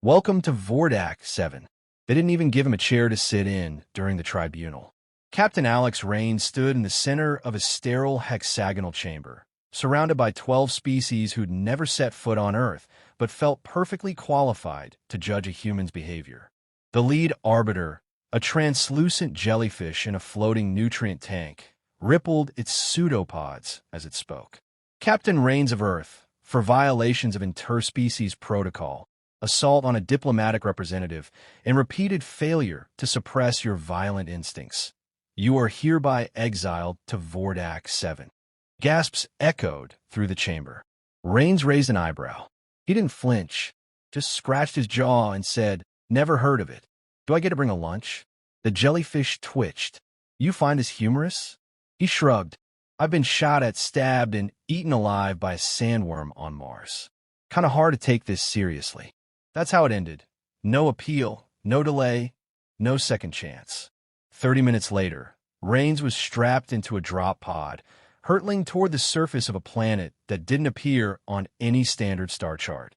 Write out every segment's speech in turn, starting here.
Welcome to Vordak 7. They didn't even give him a chair to sit in during the tribunal. Captain Alex Rains stood in the center of a sterile hexagonal chamber, surrounded by 12 species who'd never set foot on Earth, but felt perfectly qualified to judge a human's behavior. The lead arbiter, a translucent jellyfish in a floating nutrient tank, rippled its pseudopods as it spoke. Captain Rains of Earth, for violations of interspecies protocol, assault on a diplomatic representative, and repeated failure to suppress your violent instincts. You are hereby exiled to Vordak 7. Gasps echoed through the chamber. Rains raised an eyebrow. He didn't flinch, just scratched his jaw and said, "Never heard of it. Do I get to bring a lunch?" The jellyfish twitched. "You find this humorous?" He shrugged. "I've been shot at, stabbed, and eaten alive by a sandworm on Mars. Kinda hard to take this seriously." That's how it ended. No appeal, no delay, no second chance. 30 minutes later, Rains was strapped into a drop pod, hurtling toward the surface of a planet that didn't appear on any standard star chart.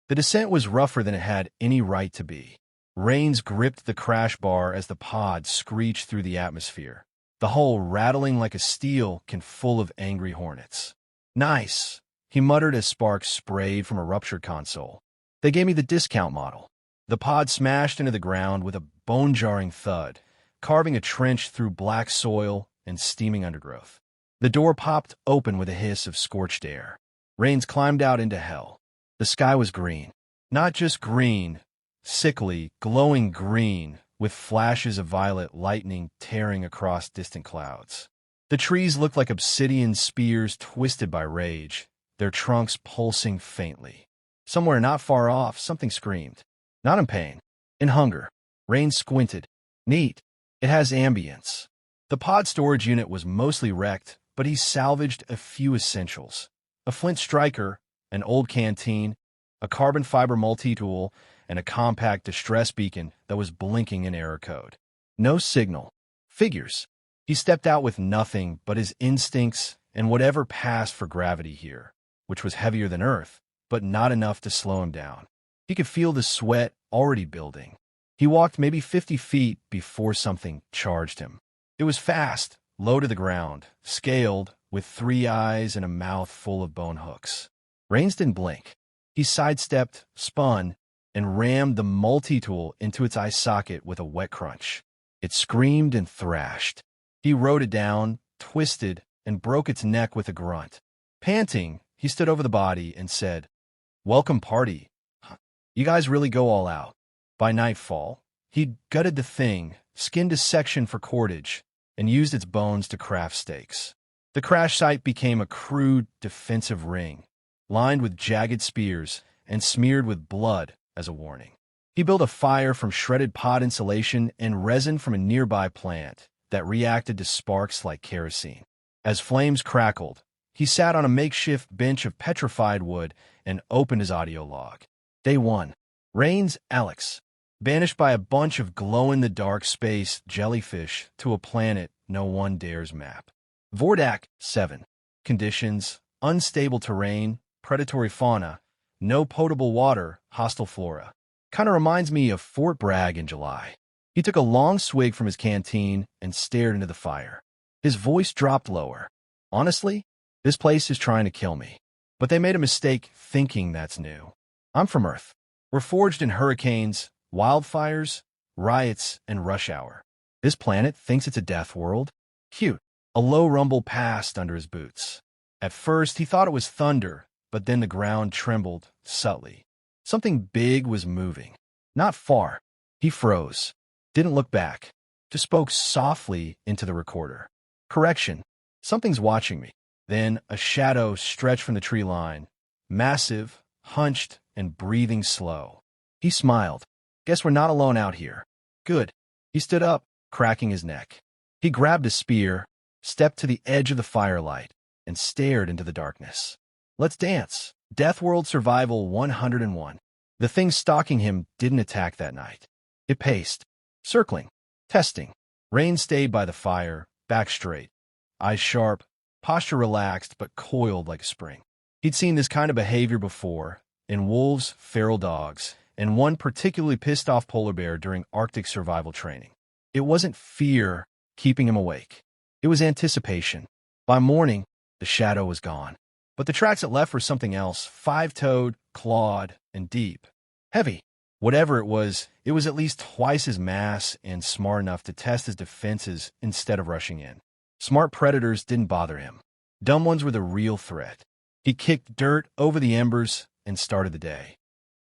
The descent was rougher than it had any right to be. Rains gripped the crash bar as the pod screeched through the atmosphere, the hull rattling like a steel can full of angry hornets. "Nice," he muttered as sparks sprayed from a ruptured console. "They gave me the discount model." The pod smashed into the ground with a bone-jarring thud, carving a trench through black soil and steaming undergrowth. The door popped open with a hiss of scorched air. Rains climbed out into hell. The sky was green. Not just green, sickly, glowing green, with flashes of violet lightning tearing across distant clouds. The trees looked like obsidian spears twisted by rage, their trunks pulsing faintly. Somewhere not far off, something screamed. Not in pain, in hunger. Rains squinted. "Neat. It has ambience." The pod storage unit was mostly wrecked, but he salvaged a few essentials. A flint striker, an old canteen, a carbon fiber multi-tool, and a compact distress beacon that was blinking in error code. No signal. Figures. He stepped out with nothing but his instincts and whatever passed for gravity here, which was heavier than Earth, but not enough to slow him down. He could feel the sweat already building. He walked maybe 50 feet before something charged him. It was fast, low to the ground, scaled, with 3 eyes and a mouth full of bone hooks. Rains didn't blink. He sidestepped, spun, and rammed the multi-tool into its eye socket with a wet crunch. It screamed and thrashed. He rode it down, twisted, and broke its neck with a grunt. Panting, he stood over the body and said, "Welcome party. You guys really go all out." By nightfall, he'd gutted the thing, skinned a section for cordage, and used its bones to craft steaks. The crash site became a crude, defensive ring, lined with jagged spears and smeared with blood as a warning. He built a fire from shredded pod insulation and resin from a nearby plant that reacted to sparks like kerosene. As flames crackled, he sat on a makeshift bench of petrified wood and opened his audio log. Day 1. Rains Alex. Banished by a bunch of glow-in-the-dark space jellyfish to a planet no one dares map. Vordak 7. Conditions: unstable terrain, predatory fauna, no potable water, hostile flora. Kinda reminds me of Fort Bragg in July. He took a long swig from his canteen and stared into the fire. His voice dropped lower. "Honestly, this place is trying to kill me. But they made a mistake thinking that's new. I'm from Earth. We're forged in hurricanes, wildfires, riots, and rush hour. This planet thinks it's a death world. Cute." A low rumble passed under his boots. At first, he thought it was thunder, but then the ground trembled subtly. Something big was moving. Not far. He froze. Didn't look back. Just spoke softly into the recorder. "Correction. Something's watching me." Then a shadow stretched from the tree line. Massive, hunched, and breathing slow. He smiled. "Guess we're not alone out here." "Good." He stood up, cracking his neck. He grabbed a spear, stepped to the edge of the firelight, and stared into the darkness. "Let's dance." Deathworld Survival 101. The thing stalking him didn't attack that night. It paced, circling, testing. Rain stayed by the fire, back straight, eyes sharp, posture relaxed but coiled like a spring. He'd seen this kind of behavior before, in wolves, feral dogs, and one particularly pissed-off polar bear during Arctic survival training. It wasn't fear keeping him awake. It was anticipation. By morning, the shadow was gone. But the tracks it left were something else, five-toed, clawed, and deep. Heavy. Whatever it was at least twice his mass and smart enough to test his defenses instead of rushing in. Smart predators didn't bother him. Dumb ones were the real threat. He kicked dirt over the embers and started the day.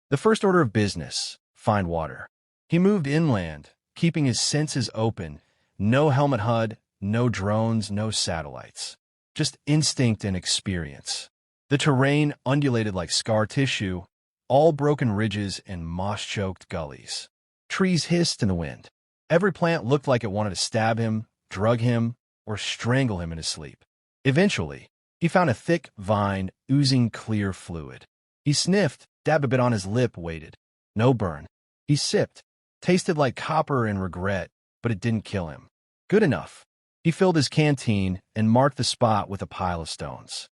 The first order of business, find water. He moved inland, keeping his senses open. No helmet HUD, no drones, no satellites. Just instinct and experience. The terrain undulated like scar tissue, all broken ridges and moss-choked gullies. Trees hissed in the wind. Every plant looked like it wanted to stab him, drug him, or strangle him in his sleep. Eventually, he found a thick vine oozing clear fluid. He sniffed, dabbed a bit on his lip, waited. No burn. He sipped. Tasted like copper and regret, but it didn't kill him. Good enough. He filled his canteen and marked the spot with a pile of stones.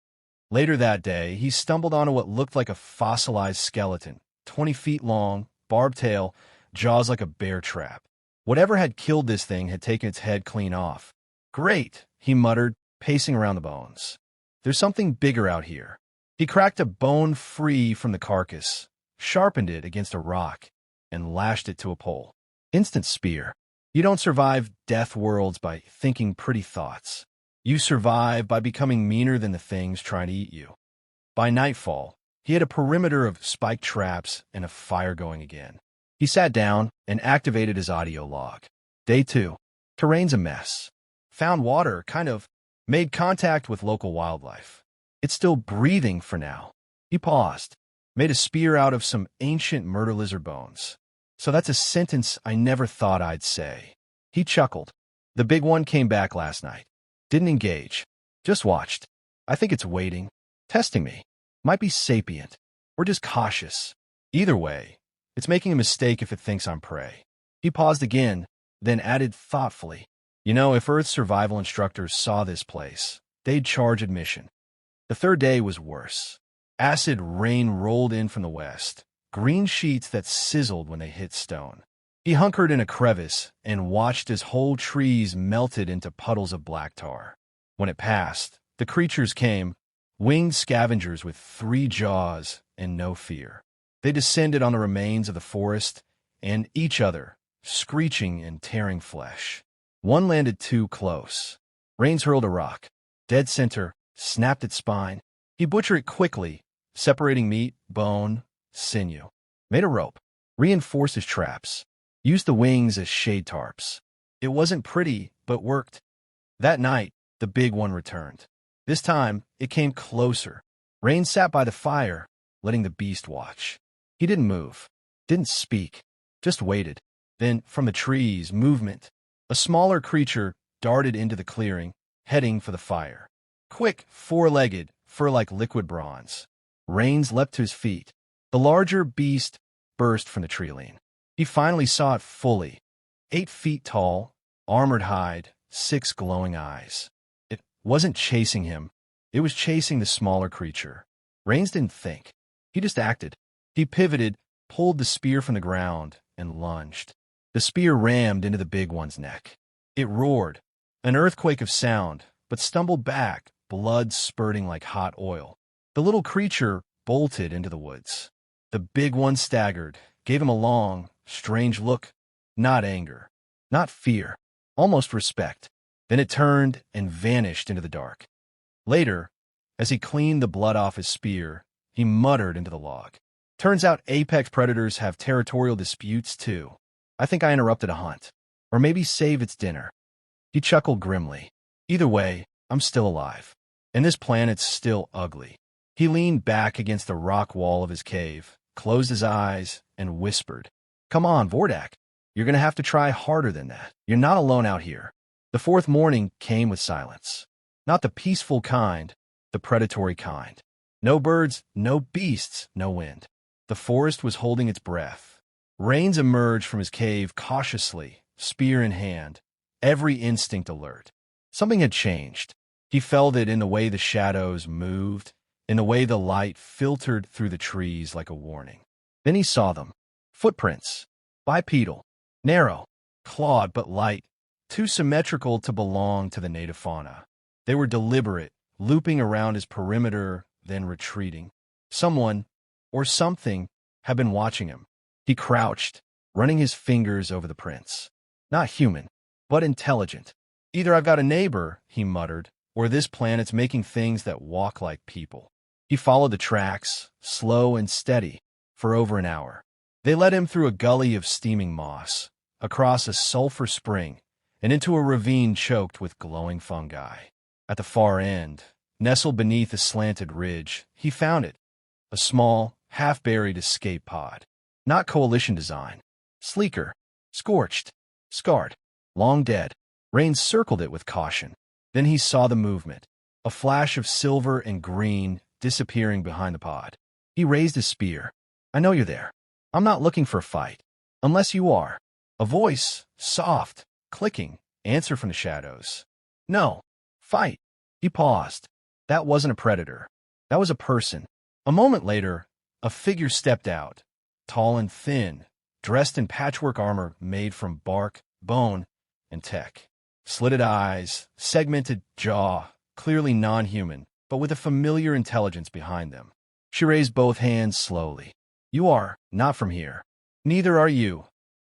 Later that day, he stumbled onto what looked like a fossilized skeleton, 20 feet long, barbed tail, jaws like a bear trap. Whatever had killed this thing had taken its head clean off. Great, he muttered, pacing around the bones. There's something bigger out here. He cracked a bone free from the carcass, sharpened it against a rock, and lashed it to a pole. Instant spear. You don't survive Deathworlds by thinking pretty thoughts. You survive by becoming meaner than the things trying to eat you. By nightfall, he had a perimeter of spiked traps and a fire going again. He sat down and activated his audio log. Day 2. Terrain's a mess. Found water, kind of. Made contact with local wildlife. It's still breathing for now. He paused. Made a spear out of some ancient murder lizard bones. So that's a sentence I never thought I'd say. He chuckled. The big one came back last night. Didn't engage. Just watched. I think it's waiting. Testing me. Might be sapient. Or just cautious. Either way, it's making a mistake if it thinks I'm prey. He paused again, then added thoughtfully. You know, if Earth's survival instructors saw this place, they'd charge admission. The third day was worse. Acid rain rolled in from the west, green sheets that sizzled when they hit stone. He hunkered in a crevice and watched as whole trees melted into puddles of black tar. When it passed, the creatures came, winged scavengers with 3 jaws and no fear. They descended on the remains of the forest and each other, screeching and tearing flesh. One landed too close. Rains hurled a rock. Dead center, snapped its spine. He butchered it quickly, separating meat, bone, sinew. Made a rope. Reinforced his traps. Used the wings as shade tarps. It wasn't pretty, but worked. That night, the big one returned. This time, it came closer. Rain sat by the fire, letting the beast watch. He didn't move, didn't speak, just waited. Then, from the trees, movement. A smaller creature darted into the clearing, heading for the fire. Quick, 4-legged, fur like liquid bronze. Rains leapt to his feet. The larger beast burst from the tree-line. He finally saw it fully. 8 feet tall, armored hide, 6 glowing eyes. It wasn't chasing him. It was chasing the smaller creature. Rains didn't think. He just acted. He pivoted, pulled the spear from the ground, and lunged. The spear rammed into the big one's neck. It roared, an earthquake of sound, but stumbled back, blood spurting like hot oil. The little creature bolted into the woods. The big one staggered, gave him a long, strange look. Not anger, not fear, almost respect. Then it turned and vanished into the dark. Later, as he cleaned the blood off his spear, he muttered into the log. Turns out apex predators have territorial disputes too. I think I interrupted a hunt. Or maybe saved its dinner. He chuckled grimly. Either way, I'm still alive. And this planet's still ugly. He leaned back against the rock wall of his cave, closed his eyes, and whispered, "Come on, Vordak. You're going to have to try harder than that. You're not alone out here." The fourth morning came with silence. Not the peaceful kind, the predatory kind. No birds, no beasts, no wind. The forest was holding its breath. Rains emerged from his cave cautiously, spear in hand, every instinct alert. Something had changed. He felt it in the way the shadows moved, in the way the light filtered through the trees like a warning. Then he saw them. Footprints. Bipedal. Narrow. Clawed but light. Too symmetrical to belong to the native fauna. They were deliberate, looping around his perimeter, then retreating. Someone, or something, had been watching him. He crouched, running his fingers over the prints. Not human, but intelligent. Either I've got a neighbor, he muttered, or this planet's making things that walk like people. He followed the tracks, slow and steady, for over an hour. They led him through a gully of steaming moss, across a sulfur spring, and into a ravine choked with glowing fungi. At the far end, nestled beneath a slanted ridge, he found it. A small, half-buried escape pod. Not Coalition design. Sleeker. Scorched. Scarred. Long dead. Rain circled it with caution. Then he saw the movement. A flash of silver and green disappearing behind the pod. He raised his spear. I know you're there. I'm not looking for a fight. Unless you are. A voice, soft, clicking, answered from the shadows. No. Fight. He paused. That wasn't a predator. That was a person. A moment later, a figure stepped out, tall and thin, dressed in patchwork armor made from bark, bone, and tech. Slitted eyes, segmented jaw, clearly non-human, but with a familiar intelligence behind them. She raised both hands slowly. You are not from here. Neither are you,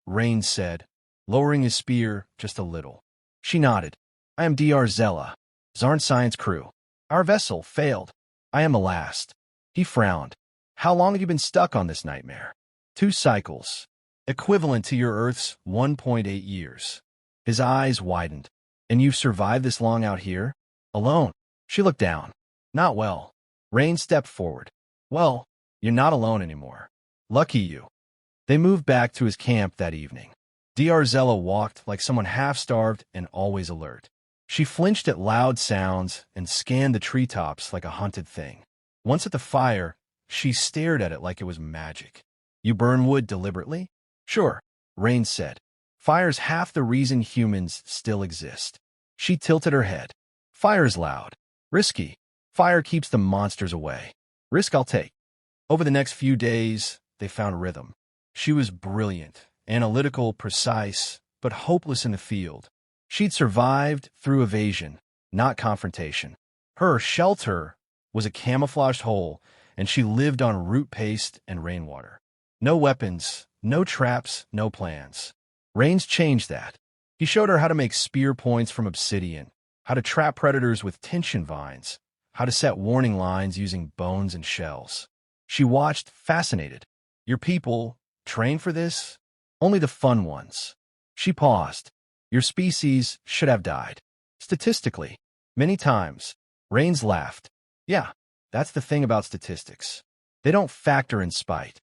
Rain said, lowering his spear just a little. She nodded. I am Dr. Zella, Zarn Science crew. Our vessel failed. I am the last. He frowned. How long have you been stuck on this nightmare? 2 cycles, equivalent to your Earth's 1.8 years. His eyes widened. And you've survived this long out here? Alone? She looked down. Not well. Rain stepped forward. Well, you're not alone anymore. Lucky you. They moved back to his camp that evening. Dr. Zella walked like someone half-starved and always alert. She flinched at loud sounds and scanned the treetops like a hunted thing. Once at the fire, she stared at it like it was magic. You burn wood deliberately? Sure, Rain said. Fire's half the reason humans still exist. She tilted her head. Fire's loud. Risky. Fire keeps the monsters away. Risk I'll take. Over the next few days, they found rhythm. She was brilliant, analytical, precise, but hopeless in the field. She'd survived through evasion, not confrontation. Her shelter was a camouflaged hole, and she lived on root paste and rainwater. No weapons, no traps, no plans. Rain's changed that. He showed her how to make spear points from obsidian, how to trap predators with tension vines, how to set warning lines using bones and shells. She watched, fascinated. Your people train for this? Only the fun ones. She paused. Your species should have died. Statistically. Many times. Rains laughed. Yeah, that's the thing about statistics. They don't factor in spite.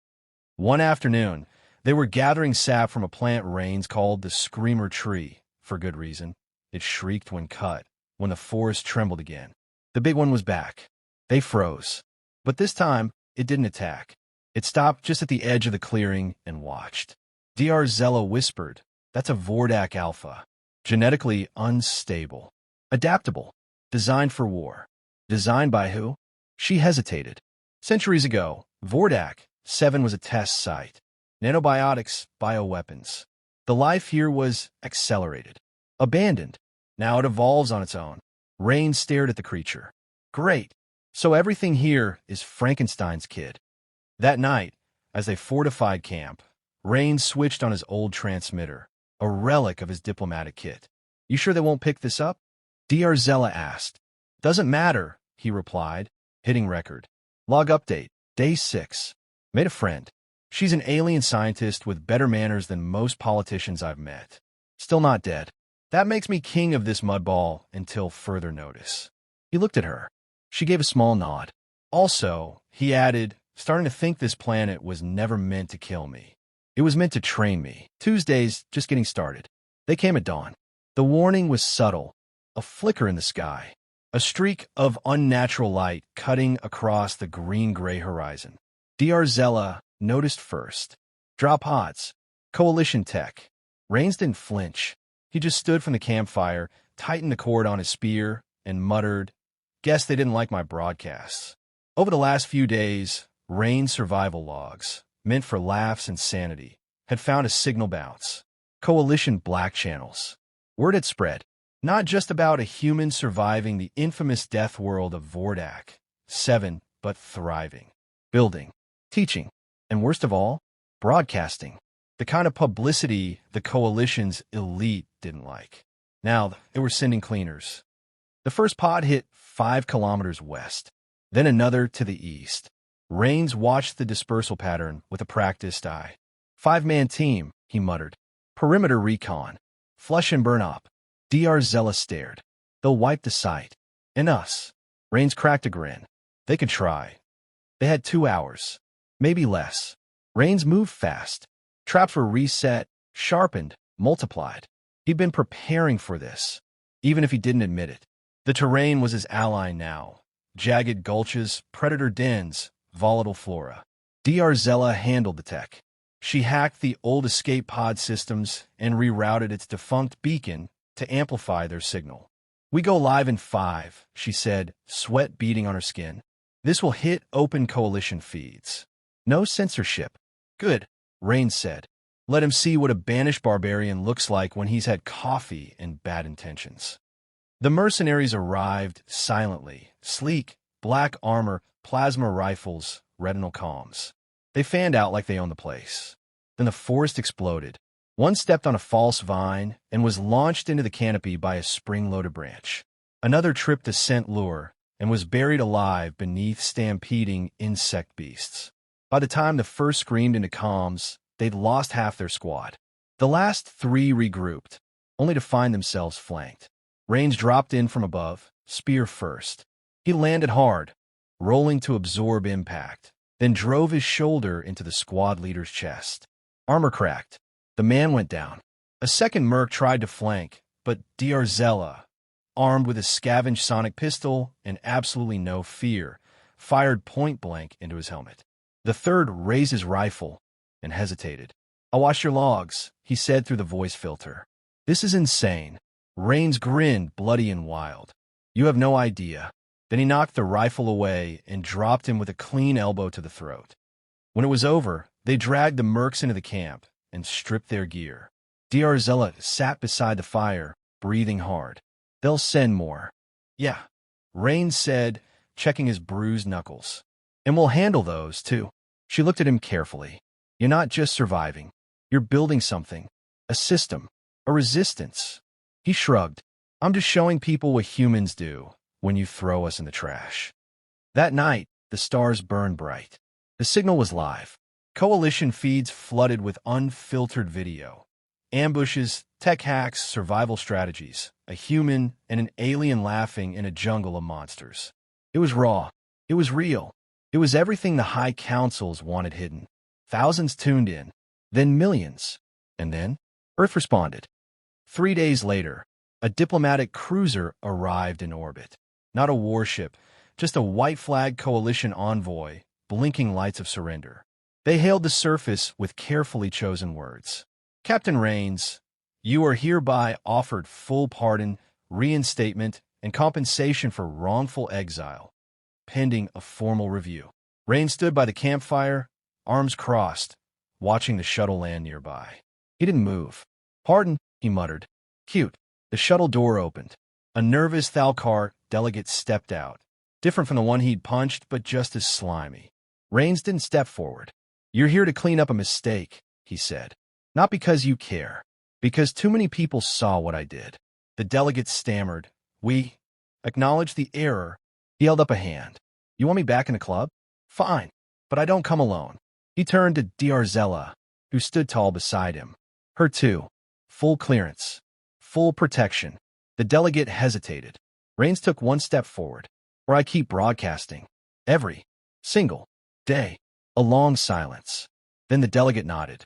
One afternoon, they were gathering sap from a plant Rains called the Screamer Tree, for good reason. It shrieked when cut, when the forest trembled again. The big one was back. They froze. But this time, it didn't attack. It stopped just at the edge of the clearing and watched. Dr. Zella whispered, that's a Vordak Alpha. Genetically unstable. Adaptable. Designed for war. Designed by who? She hesitated. Centuries ago, Vordak 7 was a test site. Nanobiotics, bioweapons. The life here was accelerated. Abandoned. Now it evolves on its own. Rain stared at the creature. Great. So everything here is Frankenstein's kid. That night, as they fortified camp, Rain switched on his old transmitter, a relic of his diplomatic kit. You sure they won't pick this up? Dr. Zella asked. Doesn't matter, he replied, hitting record. Log update, day 6. Made a friend. She's an alien scientist with better manners than most politicians I've met. Still not dead. That makes me king of this mudball until further notice. He looked at her. She gave a small nod. Also, he added, starting to think this planet was never meant to kill me. It was meant to train me. Tuesdays, just getting started. They came at dawn. The warning was subtle, a flicker in the sky, a streak of unnatural light cutting across the green-gray horizon. Dr. Zella noticed first. Drop pods. Coalition tech. Rains didn't flinch. He just stood from the campfire, tightened the cord on his spear, and muttered, Guess they didn't like my broadcasts. Over the last few days, Rain's survival logs, meant for laughs and sanity, had found a signal bounce. Coalition black channels. Word had spread, not just about a human surviving the infamous death world of Vordak 7, but thriving, building, teaching, and worst of all, broadcasting. The kind of publicity the Coalition's elite didn't like. Now, they were sending cleaners. The first pod hit 5 kilometers west, then another to the east. Rains watched the dispersal pattern with a practiced eye. 5-man team, he muttered. Perimeter recon. Flush and burn up. DR Zella stared. They'll wipe the site. And us. Rains cracked a grin. They could try. They had 2 hours. Maybe less. Rains moved fast. Traps were reset, sharpened, multiplied. He'd been preparing for this, even if he didn't admit it. The terrain was his ally now. Jagged gulches, predator dens, volatile flora. DR Zella handled the tech. She hacked the old escape pod systems and rerouted its defunct beacon to amplify their signal. We go live in 5, she said, sweat beading on her skin. This will hit open Coalition feeds. No censorship. Good, Rain said. Let him see what a banished barbarian looks like when he's had coffee and bad intentions. The mercenaries arrived silently, sleek, black armor, plasma rifles, retinal comms. They fanned out like they owned the place. Then the forest exploded. One stepped on a false vine and was launched into the canopy by a spring-loaded branch. Another tripped a scent lure and was buried alive beneath stampeding insect beasts. By the time the first screamed into comms, they'd lost half their squad. The last 3 regrouped, only to find themselves flanked. Rains dropped in from above, spear first. He landed hard, rolling to absorb impact, then drove his shoulder into the squad leader's chest. Armor cracked. The man went down. A second merc tried to flank, but DR Zella, armed with a scavenged sonic pistol and absolutely no fear, fired point-blank into his helmet. The third raised his rifle and hesitated. I'll watch your logs, he said through the voice filter. This is insane. Rains grinned, bloody and wild. You have no idea. Then he knocked the rifle away and dropped him with a clean elbow to the throat. When it was over, they dragged the mercs into the camp and stripped their gear. DR Zella sat beside the fire, breathing hard. They'll send more. Yeah, Rain said, checking his bruised knuckles. And we'll handle those, too. She looked at him carefully. You're not just surviving. You're building something. A system. A resistance. He shrugged. I'm just showing people what humans do when you throw us in the trash. That night, the stars burned bright. The signal was live. Coalition feeds flooded with unfiltered video. Ambushes, tech hacks, survival strategies. A human and an alien laughing in a jungle of monsters. It was raw. It was real. It was everything the High Councils wanted hidden. Thousands tuned in. Then millions. And then, Earth responded. 3 days later, a diplomatic cruiser arrived in orbit. Not a warship, just a white flag Coalition envoy, blinking lights of surrender. They hailed the surface with carefully chosen words. Captain Rains, you are hereby offered full pardon, reinstatement, and compensation for wrongful exile, pending a formal review. Rains stood by the campfire, arms crossed, watching the shuttle land nearby. He didn't move. Pardon, he muttered. Cute. The shuttle door opened. A nervous Thalkar delegate stepped out, different from the one he'd punched, but just as slimy. Rains didn't step forward. You're here to clean up a mistake, he said. Not because you care, because too many people saw what I did. The delegate stammered. We acknowledge the error. He held up a hand. You want me back in the club? Fine, but I don't come alone. He turned to DR Zella, who stood tall beside him. Her too. Full clearance. Full protection. The delegate hesitated. Rains took one step forward. Or I keep broadcasting. Every single day. A long silence. Then the delegate nodded.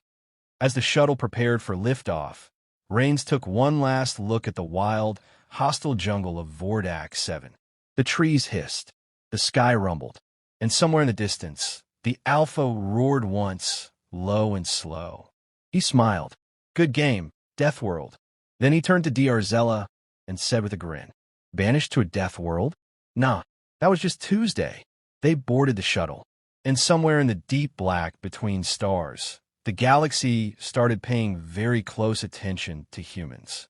As the shuttle prepared for liftoff, Rains took one last look at the wild, hostile jungle of Vordak 7. The trees hissed. The sky rumbled. And somewhere in the distance, the Alpha roared once, low and slow. He smiled. Good game, Deathworld. Then he turned to DR Zella and said with a grin, Banished to a Deathworld? Nah, that was just Tuesday. They boarded the shuttle. And somewhere in the deep black between stars, the galaxy started paying very close attention to humans.